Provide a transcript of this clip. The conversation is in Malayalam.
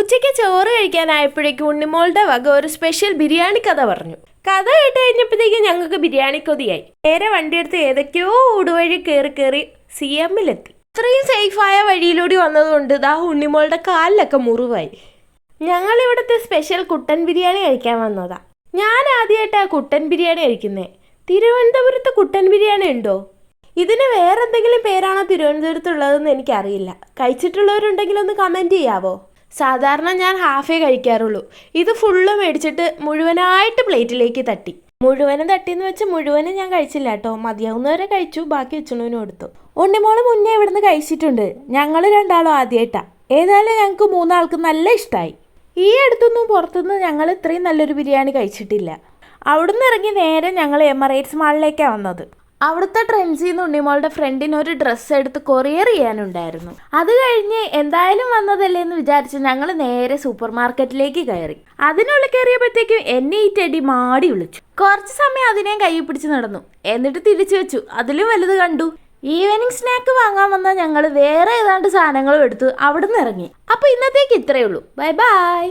ഉച്ചയ്ക്ക് ചോറ് കഴിക്കാനായപ്പോഴേക്കും ഉണ്ണിമോളുടെ വക ഒരു സ്പെഷ്യൽ ബിരിയാണി കഥ പറഞ്ഞു. കഥ കേട്ട് കഴിഞ്ഞപ്പോഴത്തേക്കും ഞങ്ങൾക്ക് ബിരിയാണി കൊതിയായി. നേരെ വണ്ടിയെടുത്ത് ഏതൊക്കെയോ ഊടുവഴി കയറി CM-ലെത്തി. ഇത്രയും സേഫായ വഴിയിലൂടെ വന്നതുകൊണ്ട് ദാ ഉണ്ണിമോളുടെ കാലിലൊക്കെ മുറിവായി. ഞങ്ങൾ ഇവിടുത്തെ സ്പെഷ്യൽ കുട്ടൻ ബിരിയാണി കഴിക്കാൻ വന്നതാ. ഞാൻ ആദ്യമായിട്ടാണ് കുട്ടൻ ബിരിയാണി കഴിക്കുന്നത്. തിരുവനന്തപുരത്ത് കുട്ടൻ ബിരിയാണി ഉണ്ടോ? ഇതിന് വേറെ എന്തെങ്കിലും പേരാണോ തിരുവനന്തപുരത്തുള്ളതെന്ന് എനിക്കറിയില്ല. കഴിച്ചിട്ടുള്ളവരുണ്ടെങ്കിൽ ഒന്ന് കമൻറ്റ് ചെയ്യാവോ? സാധാരണ ഞാൻ ഹാഫേ കഴിക്കാറുള്ളൂ. ഇത് ഫുള്ള് മേടിച്ചിട്ട് മുഴുവനായിട്ട് പ്ലേറ്റിലേക്ക് തട്ടി. മുഴുവനും തട്ടിയെന്ന് വെച്ച് മുഴുവനും ഞാൻ കഴിച്ചില്ല കേട്ടോ. മതിയാവുന്നവരെ കഴിച്ചു, ബാക്കി വെച്ചണൂനും കൊടുത്തു. ഉണ്ണിമോള് മുന്നേ ഇവിടുന്ന് കഴിച്ചിട്ടുണ്ട്. ഞങ്ങൾ രണ്ടാളും ആദ്യമായിട്ടാണ്. ഏതായാലും ഞങ്ങൾക്ക് മൂന്നാൾക്കും നല്ല ഇഷ്ടമായി. ഈ അടുത്തൊന്നും പുറത്തുനിന്ന് ഞങ്ങൾ ഇത്രയും നല്ലൊരു ബിരിയാണി കഴിച്ചിട്ടില്ല. അവിടുന്ന് ഇറങ്ങി നേരെ ഞങ്ങൾ എമറേറ്റ്സ് മാളിലേക്കാണ് വന്നത്. അവിടുത്തെ ട്രെൻഡ്സിൽ നിന്ന് ഉണ്ണിമോളുടെ ഫ്രണ്ടിന് ഒരു ഡ്രസ്സ് എടുത്ത് കൊറിയർ ചെയ്യാനുണ്ടായിരുന്നു. അത് കഴിഞ്ഞ് എന്തായാലും വന്നതല്ലേ എന്ന് വിചാരിച്ച് ഞങ്ങൾ നേരെ സൂപ്പർ മാർക്കറ്റിലേക്ക് കയറി. അതിനുള്ളിൽ കയറിയപ്പോഴത്തേക്കും എന്നെ ഈ ടെഡി മാടി വിളിച്ചു. കുറച്ച് സമയം അതിനെയും കൈ പിടിച്ച് നടന്നു. എന്നിട്ട് തിരിച്ചു വെച്ചു. അതിലും വലുത് കണ്ടു. ഈവനിങ് സ്നാക്ക് വാങ്ങാൻ വന്ന ഞങ്ങൾ വേറെ ഏതാണ്ട് സാധനങ്ങളും എടുത്ത് അവിടെ നിന്ന് ഇറങ്ങി. അപ്പോൾ ഇന്നത്തേക്ക് ഇത്രയേ ഉള്ളൂ. Bye bye.